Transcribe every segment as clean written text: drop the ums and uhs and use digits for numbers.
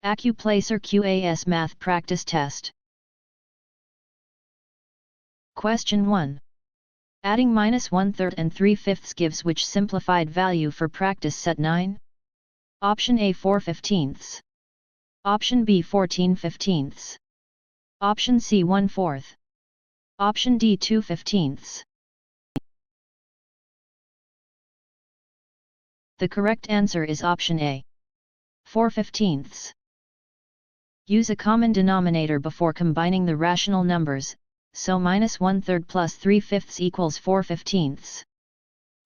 Accuplacer QAS Math Practice Test. Question 1. Adding -1/3 and 3/5 gives which simplified value for practice set 9? Option A 4/15. Option B 14/15. Option C 1/4. Option D 2/15. The correct answer is option A, 4/15. Use a common denominator before combining the rational numbers, so -1/3 plus 3/5 equals 4/15.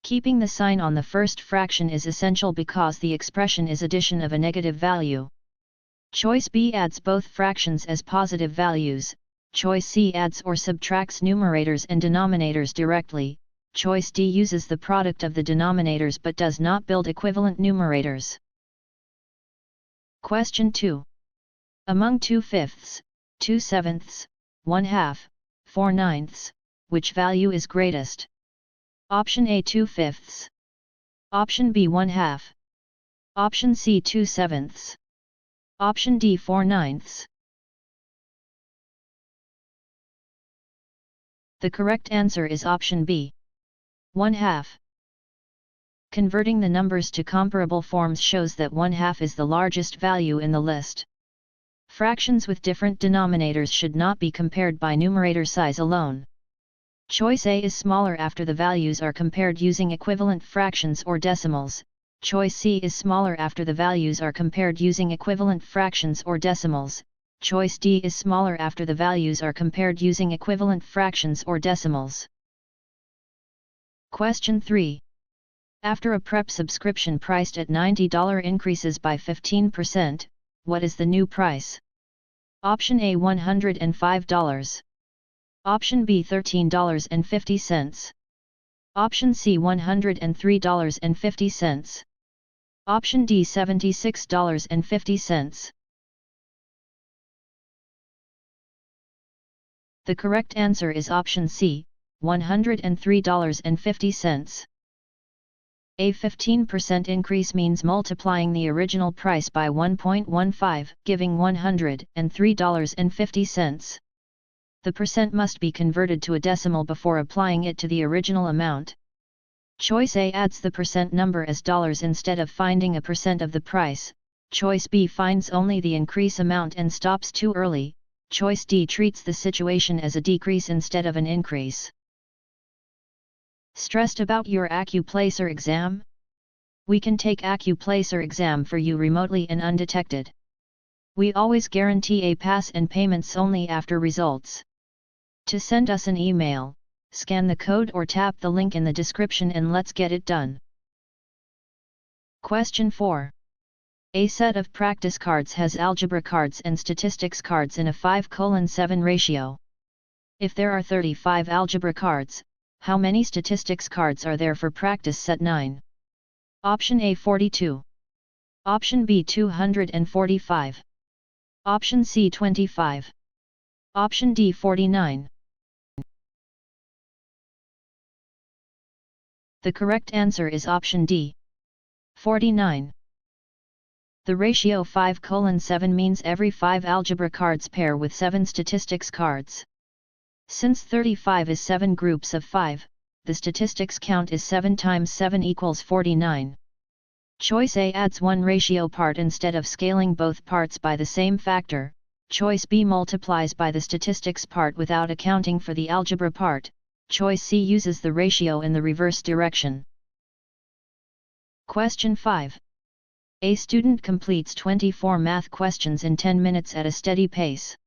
Keeping the sign on the first fraction is essential because the expression is addition of a negative value. Choice B adds both fractions as positive values, choice C adds or subtracts numerators and denominators directly, choice D uses the product of the denominators but does not build equivalent numerators. Question 2. Among 2/5, 2/7, 1/2, 4/9, which value is greatest? Option A 2/5. Option B 1/2. Option C 2/7. Option D 4/9. The correct answer is option B, 1/2. Converting the numbers to comparable forms shows that 1/2 is the largest value in the list. Fractions with different denominators should not be compared by numerator size alone. Choice A is smaller after the values are compared using equivalent fractions or decimals, choice C is smaller after the values are compared using equivalent fractions or decimals, choice D is smaller after the values are compared using equivalent fractions or decimals. Question 3. After a prep subscription priced at $90 increases by 15%, what is the new price? Option A $105. Option B $13.50. Option C $103.50. Option D $76.50. The correct answer is option C, $103.50. A 15% increase means multiplying the original price by 1.15, giving $103.50. The percent must be converted to a decimal before applying it to the original amount. Choice A adds the percent number as dollars instead of finding a percent of the price, choice B finds only the increase amount and stops too early, choice D treats the situation as a decrease instead of an increase. Stressed about your Accuplacer exam? We can take Accuplacer exam for you remotely and undetected. We always guarantee a pass and payments only after results. To send us an email, scan the code or tap the link in the description and let's get it done. Question 4. A set of practice cards has algebra cards and statistics cards in a 5:7 ratio. If there are 35 algebra cards, how many statistics cards are there for practice set 9? Option A 42. Option B 245. Option C 25. Option D 49. The correct answer is option D, 49. The ratio 5:7 means every 5 algebra cards pair with 7 statistics cards. Since 35 is 7 groups of 5, the statistics count is 7 times 7 equals 49. Choice A adds one ratio part instead of scaling both parts by the same factor, choice B multiplies by the statistics part without accounting for the algebra part, choice C uses the ratio in the reverse direction. Question 5. A student completes 24 math questions in 10 minutes at a steady pace.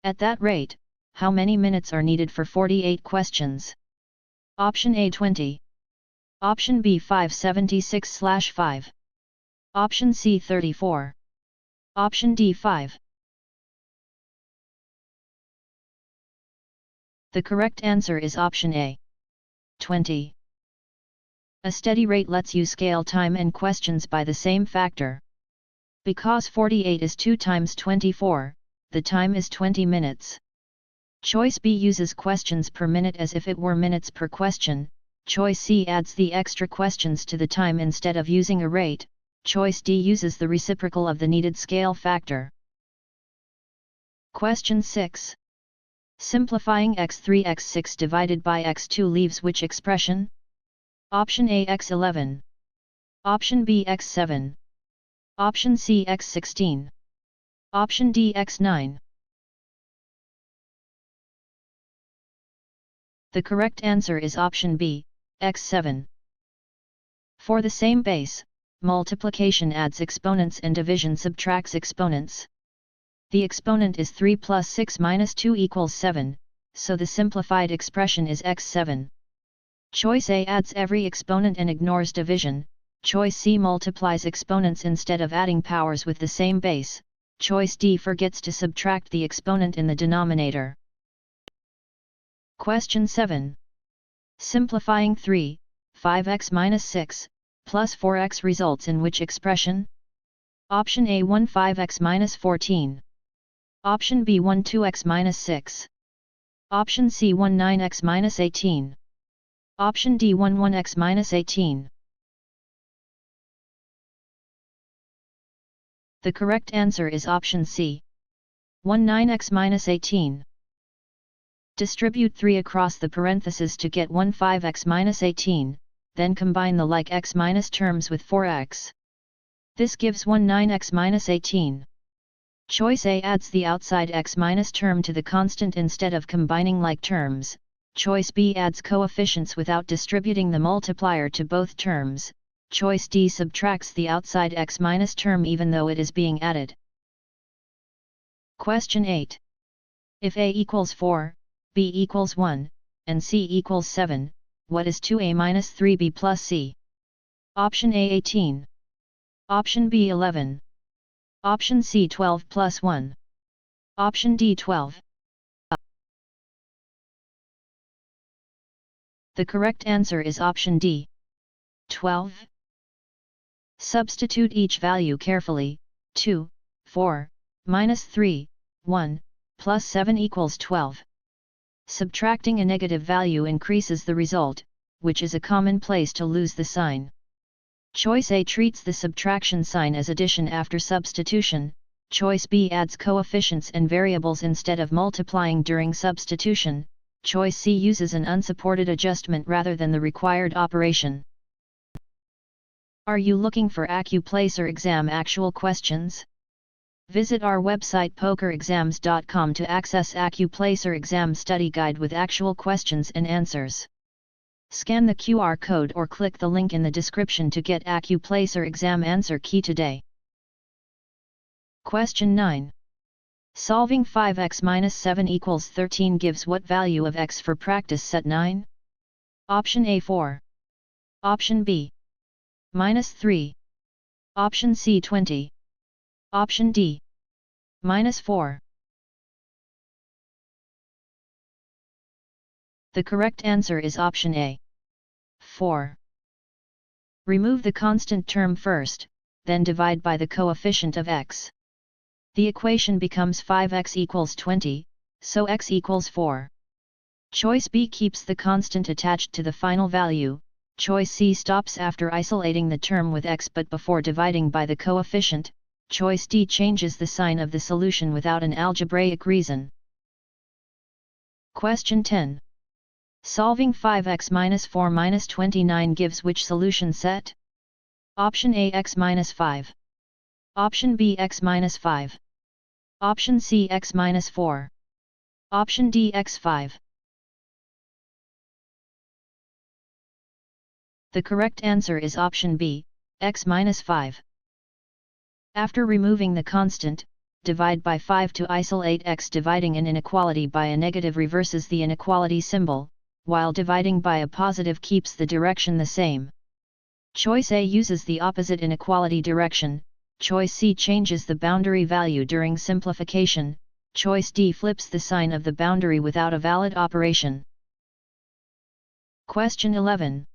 At that rate, how many minutes are needed for 48 questions? Option A 20. Option B 576/5. Option C 34. Option D 5. The correct answer is option A, 20. A steady rate lets you scale time and questions by the same factor. Because 48 is 2 times 24, the time is 20 minutes. Choice B uses questions per minute as if it were minutes per question, choice C adds the extra questions to the time instead of using a rate, choice D uses the reciprocal of the needed scale factor. Question 6. Simplifying x3 x6 divided by x2 leaves which expression? Option A x11. Option B x7. Option C x16. Option D x9. The correct answer is option B, x7. For the same base, multiplication adds exponents and division subtracts exponents. The exponent is 3 plus 6 minus 2 equals 7, so the simplified expression is x7. Choice A adds every exponent and ignores division. Choice C multiplies exponents instead of adding powers with the same base. Choice D forgets to subtract the exponent in the denominator. Question 7. Simplifying 3, 5x minus 6, plus 4x results in which expression? Option A 1 5x minus 14. Option B 1 2x minus 6. Option C 1 9x minus 18. Option D 1 1x minus 18. The correct answer is option C, 1 9x minus 18. Distribute 3 across the parentheses to get 1 5x minus 18, then combine the like x minus terms with 4x. This gives 1 9x minus 18. Choice A adds the outside x minus term to the constant instead of combining like terms. Choice B adds coefficients without distributing the multiplier to both terms. Choice D subtracts the outside x minus term even though it is being added. Question 8. If A equals 4, B equals 1, and C equals 7, what is 2A minus 3B plus C? Option A 18. Option B 11. Option C 12 plus 1. Option D 12. The correct answer is option D, 12. Substitute each value carefully. 2, 4, minus 3, 1, plus 7 equals 12. Subtracting a negative value increases the result, which is a common place to lose the sign. Choice A treats the subtraction sign as addition after substitution. Choice B adds coefficients and variables instead of multiplying during substitution. Choice C uses an unsupported adjustment rather than the required operation. Are you looking for Accuplacer exam actual questions? Visit our website pokerexams.com to access Accuplacer exam study guide with actual questions and answers. Scan the QR code or click the link in the description to get Accuplacer exam answer key today. Question 9. Solving 5x minus 7 equals 13 gives what value of x for practice set 9? Option A 4. Option B minus 3. Option C 20. Option D minus 4. The correct answer is option A, 4. Remove the constant term first, then divide by the coefficient of x. The equation becomes 5x equals 20, so x equals 4. Choice B keeps the constant attached to the final value. Choice C stops after isolating the term with x but before dividing by the coefficient. Choice D changes the sign of the solution without an algebraic reason. Question 10. Solving 5x minus 4 minus 29 gives which solution set? Option A x minus 5. Option B x minus 5. Option C x minus 4. Option D x 5. The correct answer is option B, x minus 5. After removing the constant, divide by 5 to isolate x. Dividing an inequality by a negative reverses the inequality symbol, while dividing by a positive keeps the direction the same. Choice A uses the opposite inequality direction. Choice C changes the boundary value during simplification. Choice D flips the sign of the boundary without a valid operation. Question 11.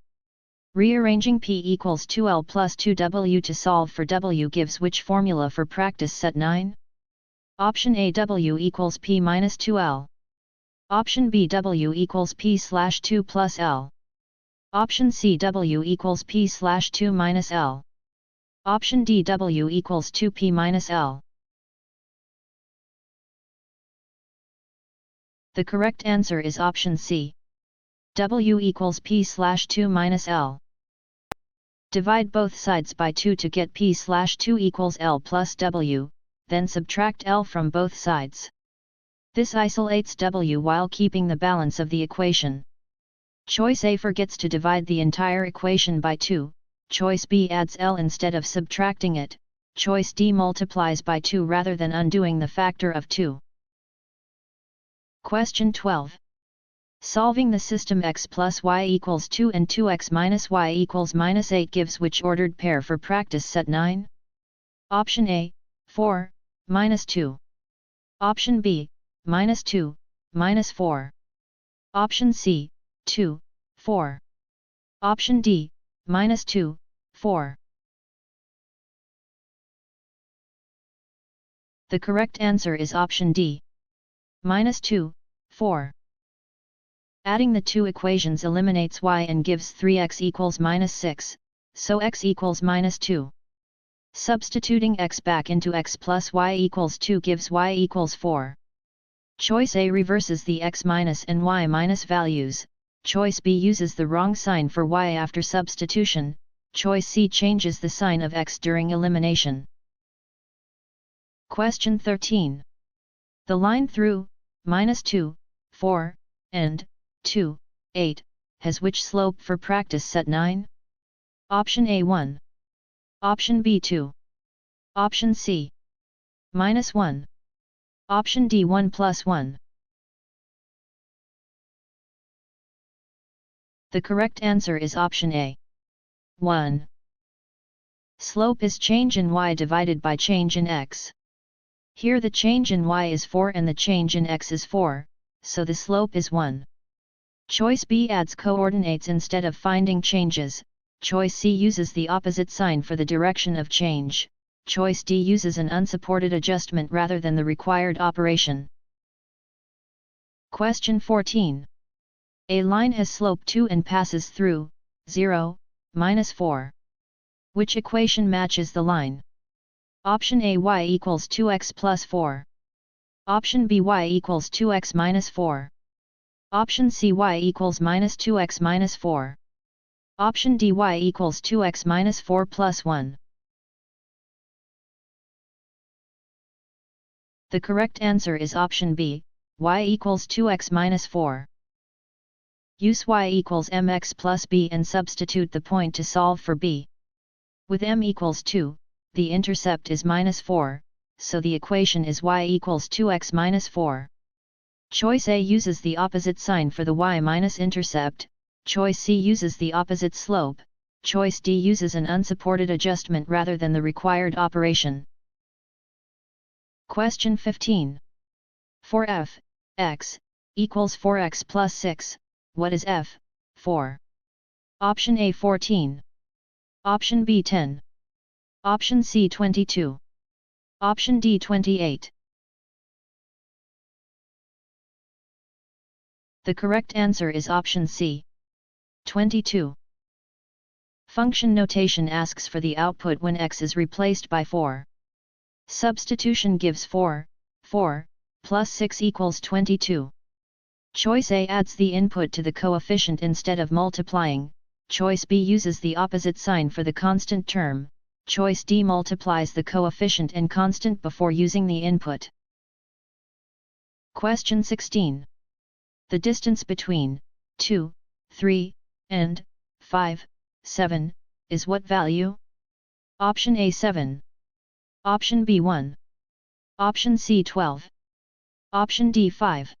Rearranging P equals 2L plus 2W to solve for W gives which formula for practice set 9? Option A W equals P minus 2L. Option B W equals P slash 2 plus L. Option C W equals P slash 2 minus L. Option D, W equals 2p minus L. The correct answer is option C. W equals p slash 2 minus L. Divide both sides by 2 to get p slash 2 equals L plus W, then subtract L from both sides. This isolates W while keeping the balance of the equation. Choice A forgets to divide the entire equation by 2, choice B adds L instead of subtracting it, choice D multiplies by 2 rather than undoing the factor of 2. Question 12. Solving the system x plus y equals 2 and 2x minus y equals minus 8 gives which ordered pair for practice set 9? Option A, 4, minus 2. Option B, minus 2, minus 4. Option C, 2, 4. Option D, minus 2, 4. The correct answer is option D. Minus 2, 4. Adding the two equations eliminates y and gives 3x equals minus 6, so x equals minus 2. Substituting x back into x plus y equals 2 gives y equals 4. Choice A reverses the x minus and y minus values, choice B uses the wrong sign for y after substitution, choice C changes the sign of x during elimination. Question 13. The line through minus 2, 4, and 2, 8, has which slope for practice set 9? Option A 1. Option B 2. Option C. Minus 1. Option D 1 plus 1. The correct answer is option A. 1. Slope is change in y divided by change in x. Here the change in y is 4 and the change in x is 4, so the slope is 1. Choice B adds coordinates instead of finding changes, choice C uses the opposite sign for the direction of change, choice D uses an unsupported adjustment rather than the required operation. Question 14. A line has slope 2 and passes through 0, minus 4. Which equation matches the line? Option A y equals 2x plus 4. Option B y equals 2x minus 4. Option C y equals minus 2x minus 4. Option D y equals 2x minus 4 plus 1. The correct answer is option B, y equals 2x minus 4. Use y equals mx plus b and substitute the point to solve for b. With m equals 2, the intercept is minus 4, so the equation is y equals 2x minus 4. Choice A uses the opposite sign for the y minus intercept, choice C uses the opposite slope, choice D uses an unsupported adjustment rather than the required operation. Question 15. For f, x, equals 4x plus 6, what is f, 4? Option A 14. Option B 10. Option C 22. Option D 28. The correct answer is option C. 22. Function notation asks for the output when x is replaced by 4. Substitution gives 4, 4, plus 6 equals 22. Choice A adds the input to the coefficient instead of multiplying, choice B uses the opposite sign for the constant term, choice D multiplies the coefficient and constant before using the input. Question 16. The distance between 2, 3, and 5, 7, is what value? Option A 7. Option B 1. Option C 12. Option D 5.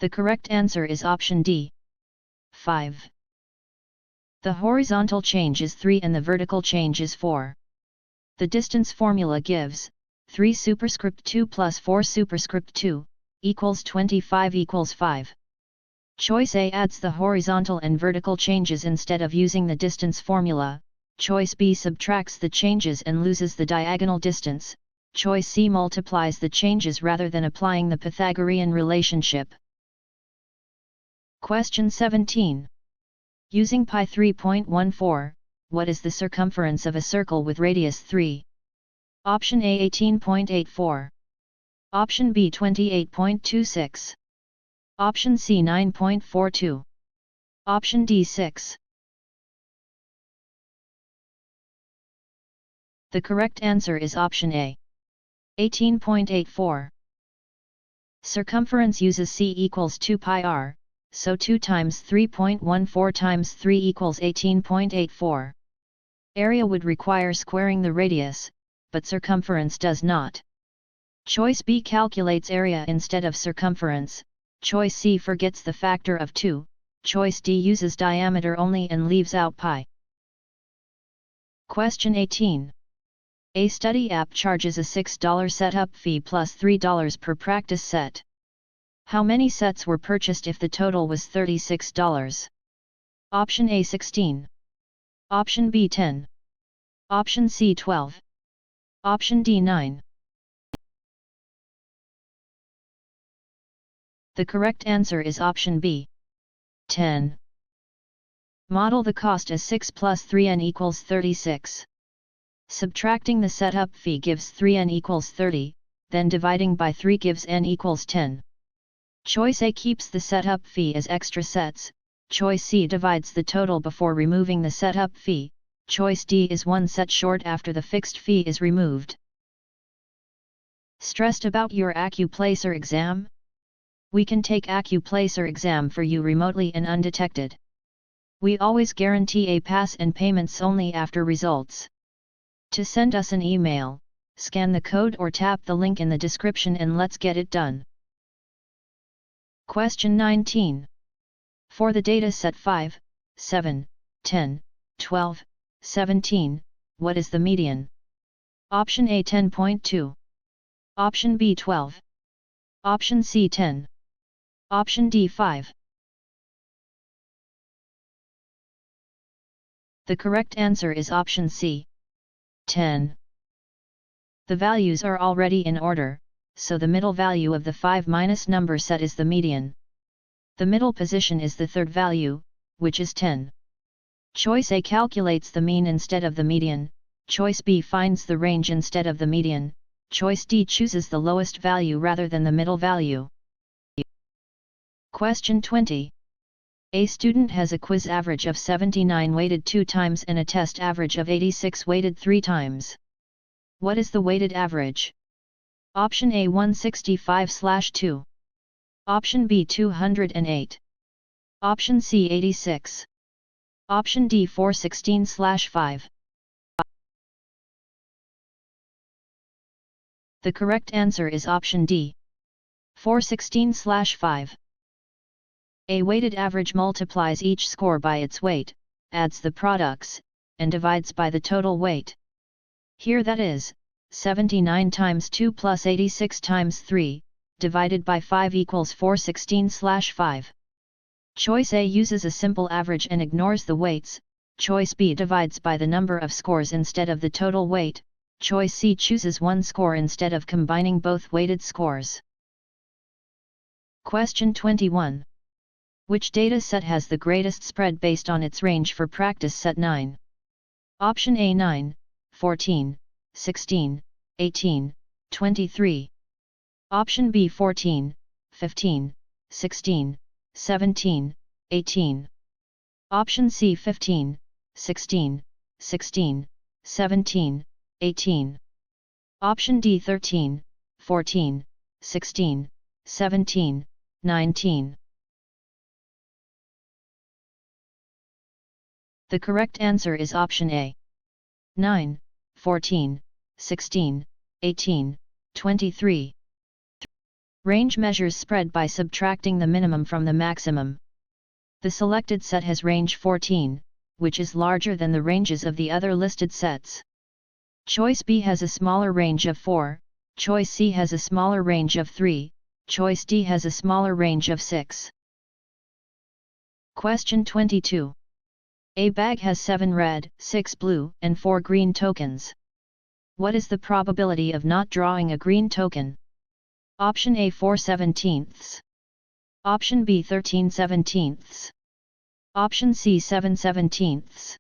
The correct answer is option D. 5. The horizontal change is 3 and the vertical change is 4. The distance formula gives 3 superscript 2 plus 4 superscript 2 equals 25 equals 5. Choice A adds the horizontal and vertical changes instead of using the distance formula, choice B subtracts the changes and loses the diagonal distance, choice C multiplies the changes rather than applying the Pythagorean relationship. Question 17. Using pi 3.14, what is the circumference of a circle with radius 3? Option A 18.84. Option B 28.26. Option C 9.42. Option D 6. The correct answer is option A. 18.84. Circumference uses c equals 2 pi r, so 2 times 3.14 times 3 equals 18.84. Area would require squaring the radius, but circumference does not. Choice B calculates area instead of circumference, choice C forgets the factor of 2, choice D uses diameter only and leaves out pi. Question 18. A study app charges a $6 setup fee plus $3 per practice set. How many sets were purchased if the total was $36? Option A 16. Option B 10. Option C 12. Option D 9. The correct answer is option B. 10. Model the cost as 6 plus 3n equals 36. Subtracting the setup fee gives 3n equals 30, then dividing by 3 gives n equals 10. Choice A keeps the setup fee as extra sets, choice C divides the total before removing the setup fee, choice D is one set short after the fixed fee is removed. Stressed about your Accuplacer exam? We can take Accuplacer exam for you remotely and undetected. We always guarantee a pass and payments only after results. To send us an email, scan the code or tap the link in the description and let's get it done. Question 19. For the data set 5, 7, 10, 12, 17, what is the median? Option A 10.2. Option B 12. Option C 10. Option D 5. The correct answer is option C. 10. The values are already in order, so the middle value of the 5 minus number set is the median. The middle position is the third value, which is 10. Choice A calculates the mean instead of the median, choice B finds the range instead of the median, choice D chooses the lowest value rather than the middle value. Question 20. A student has a quiz average of 79 weighted 2 times and a test average of 86 weighted 3 times. What is the weighted average? Option A 165/2. Option B 208. Option C 86. Option D 416/5. The correct answer is option D. 416/5. A weighted average multiplies each score by its weight, adds the products, and divides by the total weight. Here that is, 79 times 2 plus 86 times 3, divided by 5 equals 416/5. Choice A uses a simple average and ignores the weights, choice B divides by the number of scores instead of the total weight, choice C chooses one score instead of combining both weighted scores. Question 21. Which data set has the greatest spread based on its range for practice set 9? Option A 9, 14, 16, 18, 23. Option B 14, 15, 16, 17, 18. Option C 15, 16, 16, 17, 18. Option D 13, 14, 16, 17, 19. The correct answer is option A. 9, 14, 16, 18, 23. Range measures spread by subtracting the minimum from the maximum. The selected set has range 14, which is larger than the ranges of the other listed sets. Choice B has a smaller range of 4, choice C has a smaller range of 3, choice D has a smaller range of 6. Question 22. A bag has 7 red, 6 blue, and 4 green tokens. What is the probability of not drawing a green token? Option A 4/17. Option B 13/17. Option C 7/17.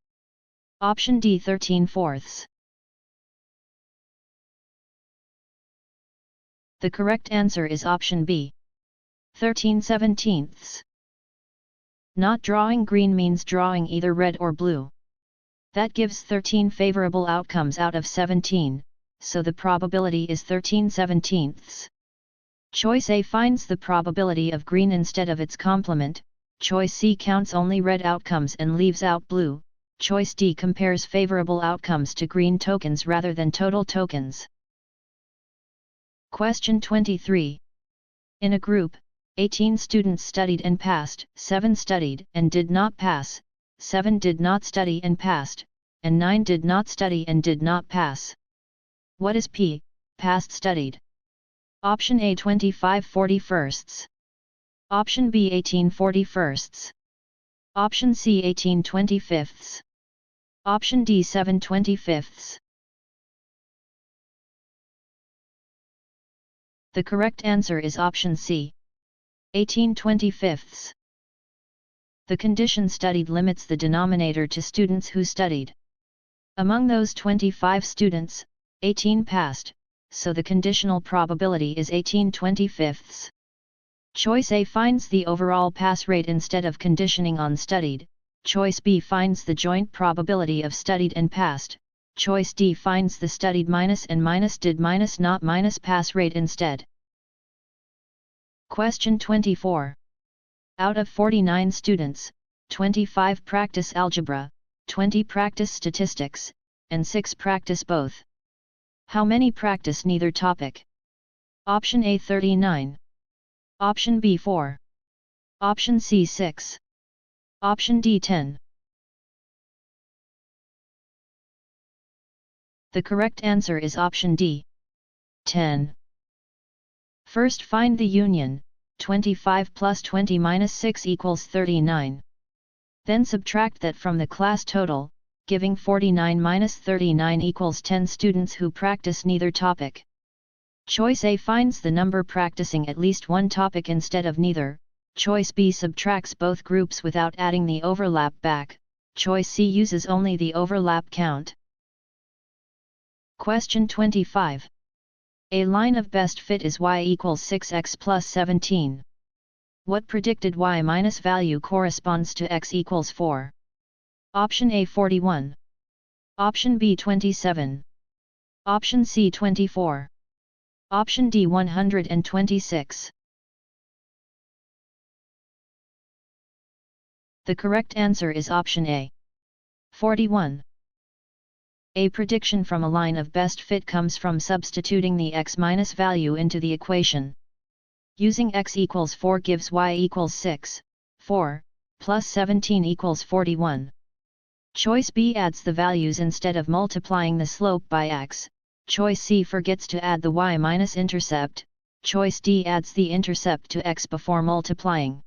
Option D 13/4. The correct answer is option B, 13/17. Not drawing green means drawing either red or blue. That gives 13 favorable outcomes out of 17, so the probability is 13/17. Choice A finds the probability of green instead of its complement, choice C counts only red outcomes and leaves out blue, choice D compares favorable outcomes to green tokens rather than total tokens. Question 23. In a group, 18 students studied and passed, 7 studied and did not pass, 7 did not study and passed, and 9 did not study and did not pass. What is P, passed studied? Option A 25/41. Option B 18/41. Option C 18/25. Option D 7/25. The correct answer is option C, 18/25. The condition studied limits the denominator to students who studied. Among those 25 students, 18 passed, so the conditional probability is 18/25. Choice A finds the overall pass rate instead of conditioning on studied, choice B finds the joint probability of studied and passed, choice D finds the studied minus and minus did minus not minus pass rate instead. Question 24. Out of 49 students, 25 practice algebra, 20 practice statistics, and 6 practice both. How many practice neither topic? Option A 39. Option B 4. Option C 6. Option D 10. The correct answer is option D, 10. First find the union, 25 plus 20 minus 6 equals 39. Then subtract that from the class total, giving 49 minus 39 equals 10 students who practice neither topic. Choice A finds the number practicing at least one topic instead of neither, choice B subtracts both groups without adding the overlap back, choice C uses only the overlap count. Question 25. A line of best fit is y equals 6x plus 17. What predicted y minus value corresponds to x equals 4? Option A 41. Option B 27. Option C 24. Option D 126. The correct answer is option A, 41. A prediction from a line of best fit comes from substituting the x minus value into the equation. Using x equals 4 gives y equals 6, 4, plus 17 equals 41. Choice B adds the values instead of multiplying the slope by x, choice C forgets to add the y minus intercept, choice D adds the intercept to x before multiplying.